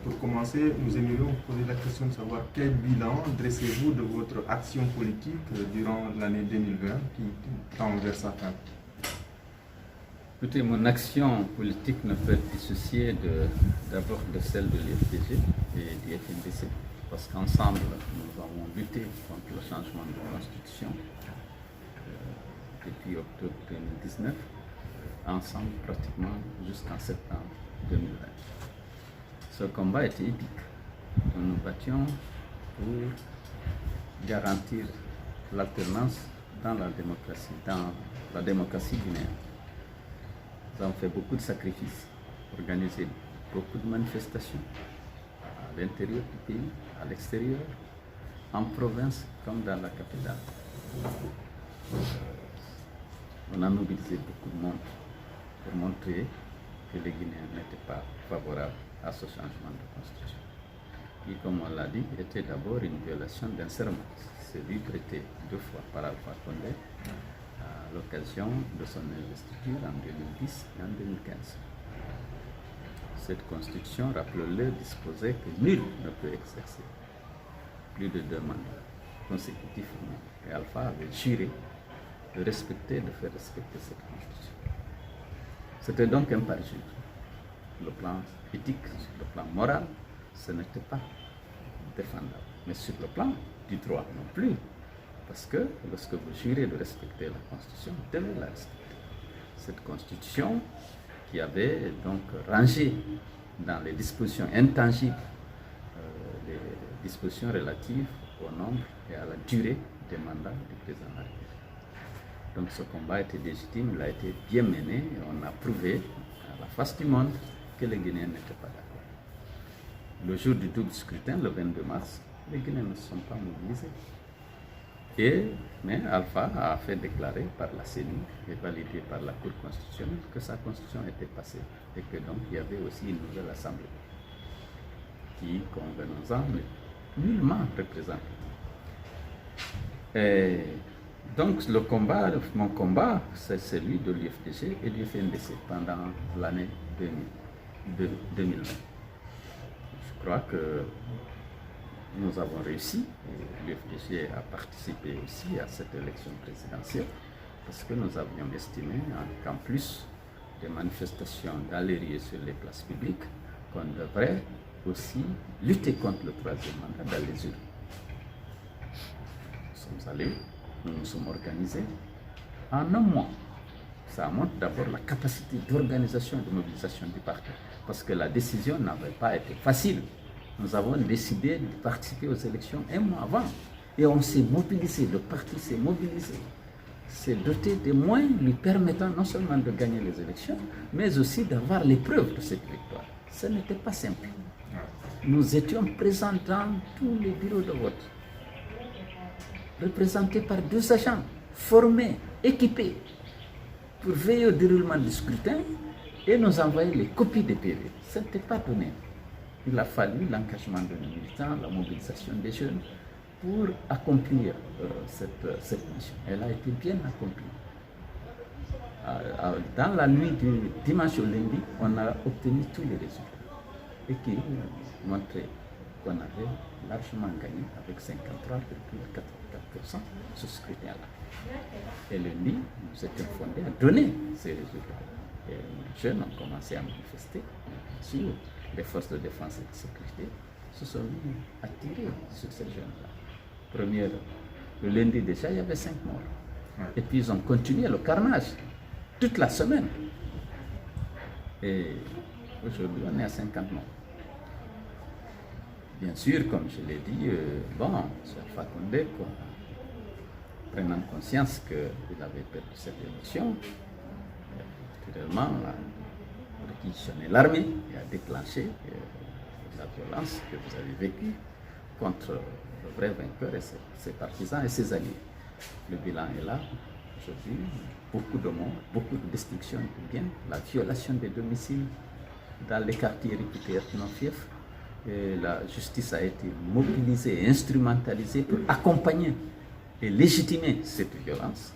Pour commencer, nous aimerions vous poser la question de savoir quel bilan dressez-vous de votre action politique durant l'année 2020 qui tend vers sa fin. Écoutez, mon action politique ne peut être dissociée d'abord de celle de l'IFDG et du FNDC, parce qu'ensemble, nous avons lutté contre le changement de constitution depuis octobre 2019, ensemble pratiquement jusqu'en septembre 2020. Ce combat était épique. Nous nous battions pour garantir l'alternance dans la démocratie guinéenne. Nous avons fait beaucoup de sacrifices, organisé beaucoup de manifestations à l'intérieur du pays, à l'extérieur, en province comme dans la capitale. On a mobilisé beaucoup de monde pour montrer que les Guinéens n'étaient pas favorables à ce changement de constitution, qui, comme on l'a dit, était d'abord une violation d'un serment, celui prêté 2 fois par Alpha Condé à l'occasion de son investiture en 2010 et en 2015. Cette constitution, rappelez-le, disposait que nul ne peut exercer plus de 2 mandats consécutifs. Et Alpha avait juré de respecter, de faire respecter cette constitution. C'était donc un parjure. Sur le plan éthique, sur le plan moral, ce n'était pas défendable. Mais sur le plan du droit non plus, parce que lorsque vous jurez de respecter la Constitution, vous devez la respecter. Cette Constitution qui avait donc rangé dans les dispositions intangibles les dispositions relatives au nombre et à la durée des mandats du président de la République. Donc ce combat était légitime, il a été bien mené et on a prouvé à la face du monde que les Guinéens n'étaient pas d'accord. Le jour du double scrutin, le 22 mars, les Guinéens ne se sont pas mobilisés. Mais Alpha a fait déclarer par la CENI et validé par la Cour constitutionnelle que sa constitution était passée et que donc il y avait aussi une nouvelle assemblée qui, convenons-en, n'est nullement représentée. Et donc mon combat, c'est celui de l'UFDG et du FNDC pendant l'année 2020. Je crois que nous avons réussi, et l'UFDG a participé aussi à cette élection présidentielle, parce que nous avions estimé qu'en plus des manifestations galeries sur les places publiques, qu'on devrait aussi lutter contre le 3e mandat dans les urnes. Nous sommes allés, nous nous sommes organisés en un mois. Ça montre d'abord la capacité d'organisation et de mobilisation du parti, parce que la décision n'avait pas été facile. Nous avons décidé de participer aux élections 1 mois avant et on s'est mobilisé, le parti s'est mobilisé, s'est doté des moyens lui permettant non seulement de gagner les élections, mais aussi d'avoir les preuves de cette victoire. Ce n'était pas simple. Nous étions présents dans tous les bureaux de vote, représentés par 2 agents formés, équipés, pour veiller au déroulement du scrutin et nous envoyer les copies des PV. Ce n'était pas donné. Il a fallu l'engagement de nos militants, la mobilisation des jeunes pour accomplir cette mission. Elle a été bien accomplie. Dans la nuit du dimanche au lundi, on a obtenu tous les résultats et qui montraient qu'on avait largement gagné avec 53,44% ce scrutin-là. Et lundi, nous étions fondés à donner ces résultats. Et les jeunes ont commencé à manifester, bien sûr. Les forces de défense et de sécurité se sont mis à tirer sur ces jeunes-là. Le lundi déjà, il y avait 5 morts. Et puis ils ont continué le carnage toute la semaine. Et aujourd'hui, on est à 50 morts. Bien sûr, comme je l'ai dit, c'est Alpha Condé, prenant conscience qu'il avait perdu cette élection, naturellement, réquisitionné l'armée et a déclenché la violence que vous avez vécue contre le vrai vainqueur et ses partisans et ses alliés. Le bilan est là aujourd'hui, beaucoup de morts, beaucoup de destruction de biens, la violation des domiciles dans les quartiers réputés ethno-fiefs. La justice a été mobilisée et instrumentalisée pour accompagner et légitimer cette violence.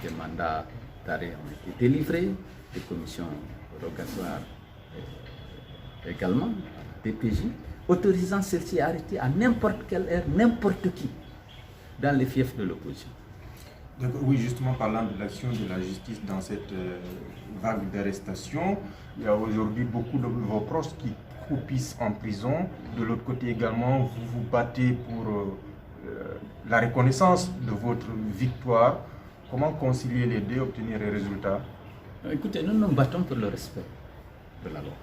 Des mandats d'arrêt ont été délivrés, des commissions rogatoires également DPJ, autorisant celle-ci à arrêter à n'importe quelle heure, n'importe qui, dans les fiefs de l'opposition. Oui, justement, parlant de l'action de la justice dans cette vague d'arrestations, il y a aujourd'hui beaucoup de vos proches qui croupissent en prison. De l'autre côté également, vous vous battez pour la reconnaissance de votre victoire. Comment concilier les deux, obtenir les résultats? Écoutez, nous nous battons pour le respect de la loi.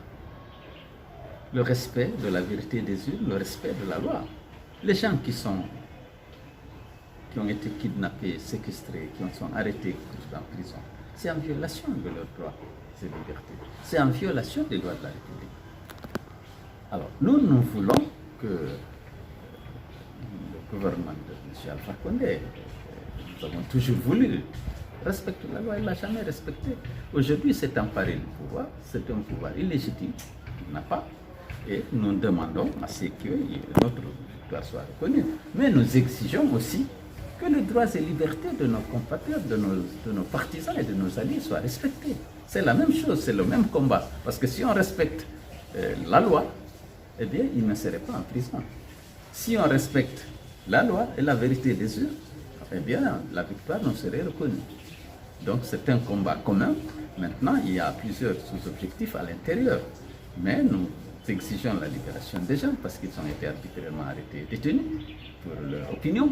Le respect de la vérité des urnes, le respect de la loi. Les gens qui ont été kidnappés, séquestrés, qui sont arrêtés en prison, c'est en violation de leurs droits et libertés. C'est en violation des lois de la République. Alors, nous voulons que le gouvernement de M. Alpha Condé, nous avons toujours voulu respecter la loi, il ne l'a jamais respecté. Aujourd'hui, c'est emparé du pouvoir, c'est un pouvoir illégitime, il n'a pas, et nous demandons à ce que notre victoire soit reconnue. Mais nous exigeons aussi que les droits et libertés de nos compatriotes, de nos partisans et de nos alliés soient respectés. C'est la même chose, c'est le même combat. Parce que si on respecte la loi, eh bien, ils ne seraient pas en prison. Si on respecte la loi et la vérité des urnes, eh bien, la victoire nous serait reconnue. Donc, c'est un combat commun. Maintenant, il y a plusieurs sous-objectifs à l'intérieur. Mais nous exigeons la libération des gens parce qu'ils ont été arbitrairement arrêtés et détenus pour leur opinion.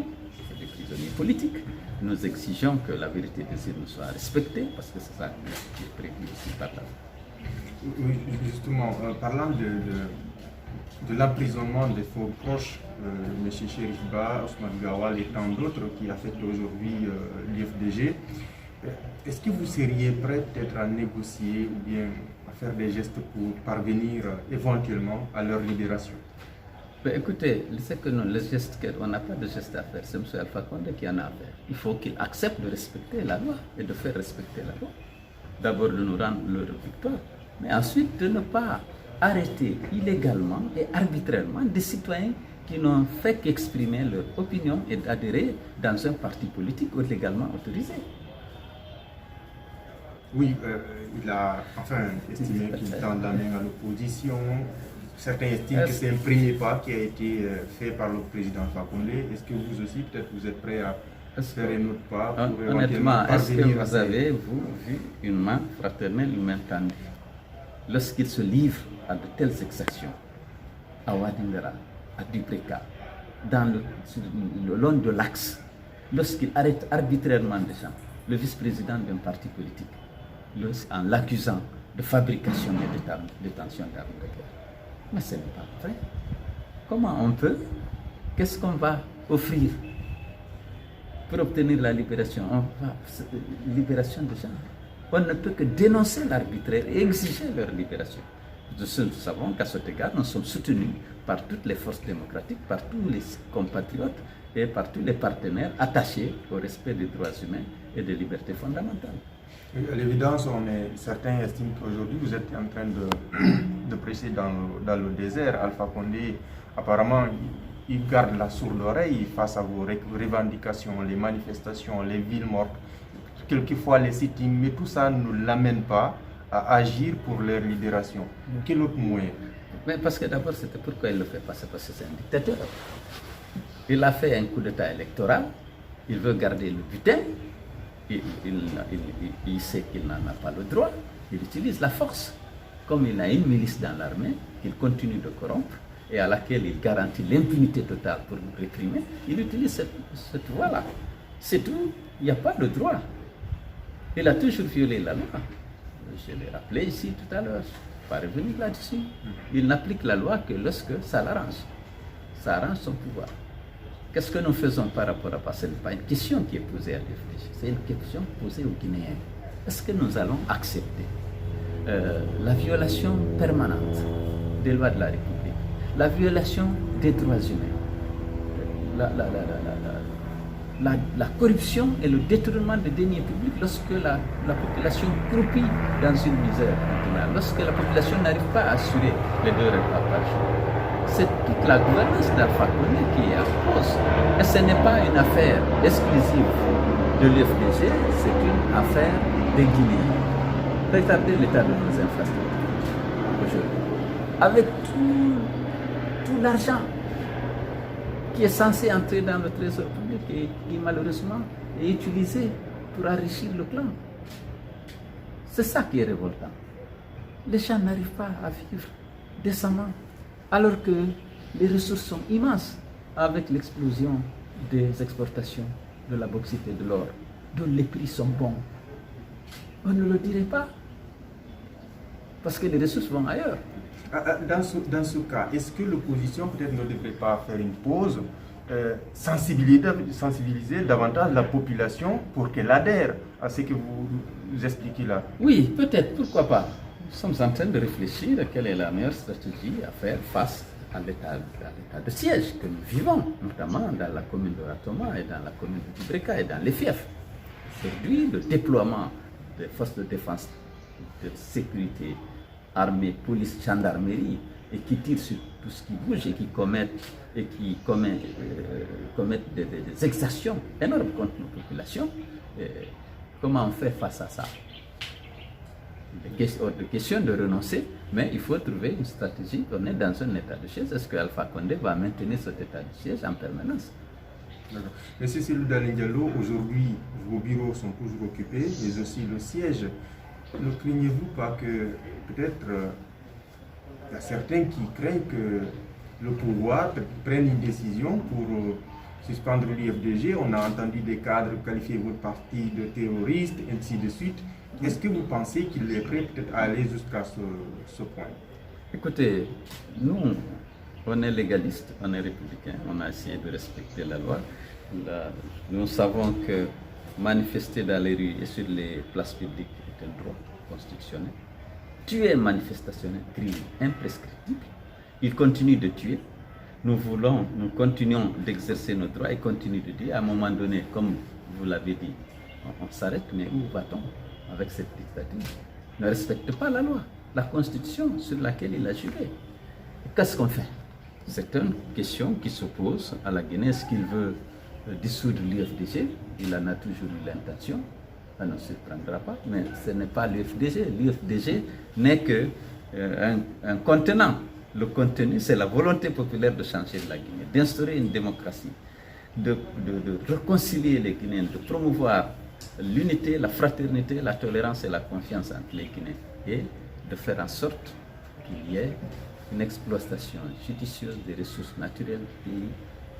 C'est des prisonniers politiques. Nous exigeons que la vérité des urnes soit respectée parce que c'est ça qui est prévu aussi par là. Oui, justement, parlant de l'emprisonnement de vos proches, M. Chérif Ba, Ousmane Gawal et tant d'autres qui affectent aujourd'hui l'IFDG, est-ce que vous seriez prêt peut-être à négocier ou bien à faire des gestes pour parvenir éventuellement à leur libération? Écoutez, c'est que le geste, on n'a pas de geste à faire, c'est M. Alpha Condé qui en a à faire. Il faut qu'il accepte de respecter la loi et de faire respecter la loi. D'abord de nous rendre leur victoire, mais ensuite de ne pas arrêter illégalement et arbitrairement des citoyens qui n'ont fait qu'exprimer leur opinion et d'adhérer dans un parti politique légalement autorisé. Oui, il a enfin estimé qu'il tend la main à l'opposition. Certains estiment que c'est un premier pas qui a été fait par le président Alpha Condé. Est-ce que vous aussi, peut-être, vous êtes prêt à faire un autre pas pour honnêtement, est-ce que parvenir à vous avez, vu une main fraternelle, une main tendue lorsqu'il se livre à de telles exactions, à Wadingara, à Dubreka, le long de l'axe, lorsqu'il arrête arbitrairement des gens, le vice-président d'un parti politique, en l'accusant de fabrication et de détention d'armes de guerre? Mais ce n'est pas vrai. Comment on peut? Qu'est-ce qu'on va offrir pour obtenir la libération? Libération des gens. On ne peut que dénoncer l'arbitraire et exiger leur libération. Nous savons qu'à cet égard, nous sommes soutenus par toutes les forces démocratiques, par tous les compatriotes et par tous les partenaires attachés au respect des droits humains et des libertés fondamentales. À l'évidence, certains estiment qu'aujourd'hui vous êtes en train de prêcher dans le désert. Alpha Condé, apparemment, il garde la sourde oreille face à vos revendications, les manifestations, les villes mortes, quelquefois les sit-ins, mais tout ça ne l'amène pas à agir pour leur libération. Quel autre moyen? Mais parce que d'abord, c'était pourquoi il le fait pas, c'est parce que c'est un dictateur. Il a fait un coup d'État électoral, il veut garder le butin. Il sait qu'il n'en a pas le droit, il utilise la force. Comme il a une milice dans l'armée qu'il continue de corrompre et à laquelle il garantit l'impunité totale pour nous réprimer, il utilise cette voie-là. C'est tout, il n'y a pas de droit. Il a toujours violé la loi. Je l'ai rappelé ici tout à l'heure, je ne vais pas revenir là-dessus. Il n'applique la loi que lorsque ça l'arrange. Ça arrange son pouvoir. Qu'est-ce que nous faisons par rapport à ça? Ce n'est pas une question qui est posée à l'IFDG, c'est une question posée aux Guinéens. Est-ce que nous allons accepter la violation permanente des lois de la République, la violation des droits humains, la corruption et le détournement des deniers publics lorsque la population croupit dans une misère continuelle, lorsque la population n'arrive pas à assurer les 2 repas par jour? C'est toute la gouvernance d'Alpha Condé qui est en cause. Et ce n'est pas une affaire exclusive de l'IFDG, c'est une affaire des Guinéens. Regardez l'état de nos infrastructures aujourd'hui. avec tout l'argent qui est censé entrer dans le trésor public et qui malheureusement est utilisé pour enrichir le clan. C'est ça qui est révoltant. Les gens n'arrivent pas à vivre décemment alors que les ressources sont immenses avec l'explosion des exportations de la bauxite et de l'or, dont les prix sont bons. On ne le dirait pas parce que les ressources vont ailleurs. Dans ce cas, est-ce que l'opposition peut-être ne devrait pas faire une pause, sensibiliser davantage la population pour qu'elle adhère à ce que vous expliquez là? Oui, peut-être, pourquoi pas. Nous sommes en train de réfléchir à quelle est la meilleure stratégie à faire face à l'état de siège que nous vivons, notamment dans la commune de Ratoma et dans la commune de Tibreka et dans les fiefs. Aujourd'hui, le déploiement des forces de défense, de sécurité, armée, police, gendarmerie, et qui tirent sur tout ce qui bouge et qui commettent des exactions énormes contre nos populations. Comment on fait face à ça? Hors de question de renoncer, mais il faut trouver une stratégie. On est dans un état de siège. Est-ce que Alpha Condé va maintenir cet état de siège en permanence? Monsieur Cellou Dalein Diallo, aujourd'hui, vos bureaux sont toujours occupés, mais aussi le siège. Ne craignez-vous pas que peut-être il y a certains qui craignent que le pouvoir prenne une décision pour suspendre l'UFDG? On a entendu des cadres qualifier votre parti de terroriste, ainsi de suite. Est-ce que vous pensez qu'il est prêt peut-être à aller jusqu'à ce point? Écoutez, nous, on est légaliste, on est républicain, on a essayé de respecter la loi. Nous savons que manifester dans les rues et sur les places publiques est un droit constitutionnel. Tuer un manifestation est un crime imprescriptible. Il continue de tuer. Nous continuons d'exercer nos droits et continuons de dire, à un moment donné, comme vous l'avez dit, on s'arrête, mais où va-t-on avec cette dictature? Ne respecte pas la loi, la constitution sur laquelle il a juré. Qu'est-ce qu'on fait? C'est une question qui s'oppose à la Guinée. Est-ce qu'il veut dissoudre l'UFDG? Il en a toujours eu l'intention. Ça ne se prendra pas, mais ce n'est pas l'UFDG. L'UFDG n'est qu'un contenant. Le contenu, c'est la volonté populaire de changer la Guinée, d'instaurer une démocratie, de réconcilier les Guinéens, de promouvoir l'unité, la fraternité, la tolérance et la confiance entre les Guinéens et de faire en sorte qu'il y ait une exploitation judicieuse des ressources naturelles du pays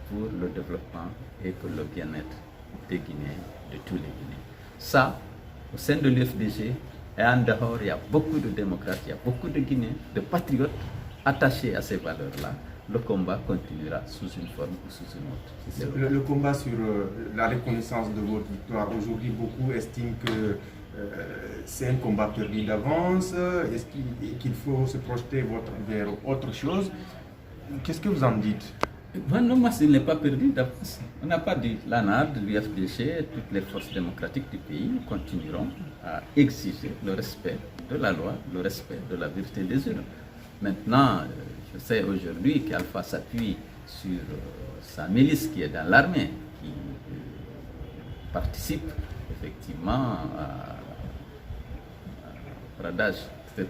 pour le développement et pour le bien-être des Guinéens, de tous les Guinéens. Ça, au sein de l'UFDG et en dehors, il y a beaucoup de démocrates, il y a beaucoup de Guinéens, de patriotes attachés à ces valeurs-là. Le combat continuera sous une forme ou sous une autre. Le combat sur la reconnaissance de votre victoire, aujourd'hui, beaucoup estiment que c'est un combat perdu d'avance. Est-ce qu'il faut se projeter vers autre chose? Qu'est-ce que vous en dites? Non, moi, il n'est pas perdu d'avance. On n'a pas dit l'ANAD, l'UFDG, toutes les forces démocratiques du pays continueront à exiger le respect de la loi, le respect de la vérité des urnes. Maintenant, je sais aujourd'hui qu'Alpha s'appuie sur sa milice qui est dans l'armée, qui participe effectivement à bradage,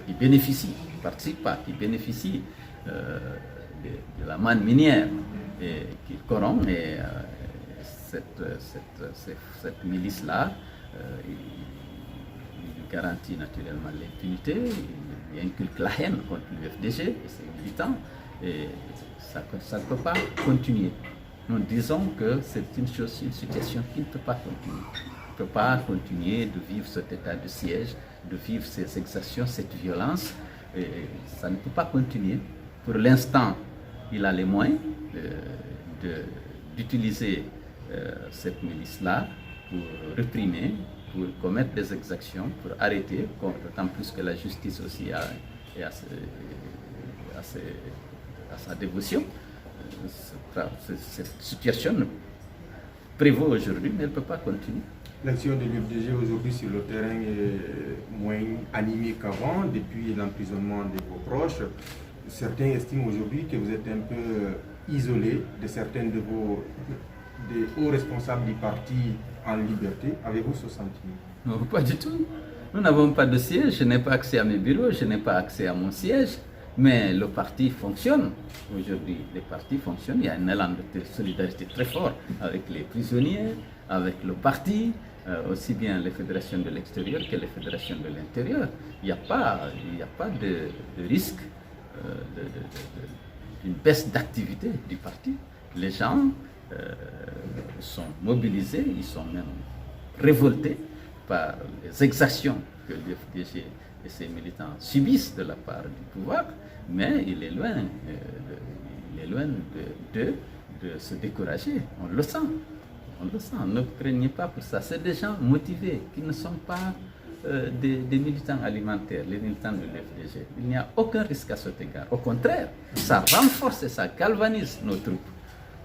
qui bénéficie, qui participe pas, qui bénéficie de la manne minière et qui corrompt. Et cette milice-là, il garantit naturellement l'impunité, il inculque la haine contre l'UFDG et ses militants, et ça ne peut pas continuer. Nous disons que c'est une situation qui ne peut pas continuer. On ne peut pas continuer de vivre cet état de siège, de vivre ces exactions, cette violence. Et ça ne peut pas continuer. Pour l'instant, il a les moyens d'utiliser cette milice-là pour réprimer, pour commettre des exactions, pour arrêter, d'autant plus que la justice aussi est à sa dévotion. Cette situation prévaut aujourd'hui, mais elle ne peut pas continuer. L'action de l'UFDG aujourd'hui sur le terrain est moins animée qu'avant, depuis l'emprisonnement de vos proches. Certains estiment aujourd'hui que vous êtes un peu isolé de certains des hauts responsables du parti en liberté. Avez-vous ce sentiment? Non, pas du tout. Nous n'avons pas de siège, je n'ai pas accès à mes bureaux, je n'ai pas accès à mon siège. Mais le parti fonctionne. Aujourd'hui, les partis fonctionnent. Il y a un élan de solidarité très fort avec les prisonniers, avec le parti, aussi bien les fédérations de l'extérieur que les fédérations de l'intérieur. Il n'y a pas de risque d'une baisse d'activité du parti. Les gens sont mobilisés, ils sont même révoltés par les exactions que l'UFDG et ses militants subissent de la part du pouvoir, mais il est loin, de se décourager. On le sent. On le sent. Ne craignez pas pour ça. C'est des gens motivés qui ne sont pas des militants alimentaires, les militants de l'UFDG. Il n'y a aucun risque à cet égard. Au contraire, ça renforce et ça galvanise nos troupes.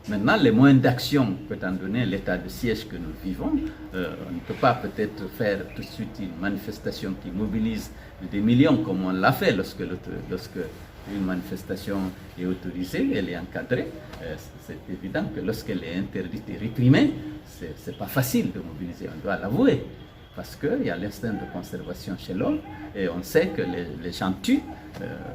Maintenant, les moyens d'action, étant donné l'état de siège que nous vivons, on ne peut pas peut-être faire tout de suite une manifestation qui mobilise des millions comme on l'a fait lorsque une manifestation est autorisée, elle est encadrée. C'est évident que lorsqu'elle est interdite et réprimée, c'est pas facile de mobiliser, on doit l'avouer. Parce qu'il y a l'instinct de conservation chez l'homme et on sait que les gens tuent.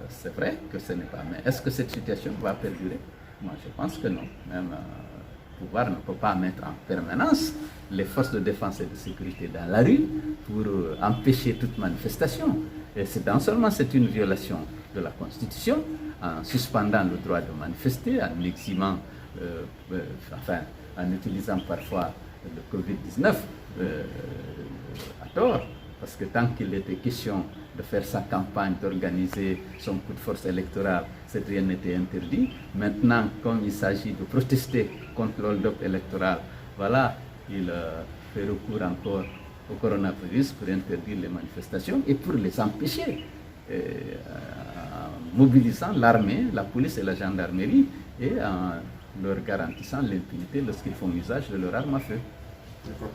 C'est vrai que ce n'est pas. Mais est-ce que cette situation va perdurer? Moi, je pense que non. Même le pouvoir ne peut pas mettre en permanence les forces de défense et de sécurité dans la rue pour empêcher toute manifestation. Et non seulement c'est une violation de la Constitution, en suspendant le droit de manifester, en eximant, en utilisant parfois le Covid-19 à tort, parce que tant qu'il était question de faire sa campagne, d'organiser son coup de force électoral, rien n'était interdit. Maintenant, comme il s'agit de protester contre l'hold-up électoral, voilà, il fait recours encore au coronavirus pour interdire les manifestations et pour les empêcher, en mobilisant l'armée, la police et la gendarmerie et en leur garantissant l'impunité lorsqu'ils font usage de leur arme à feu. D'accord.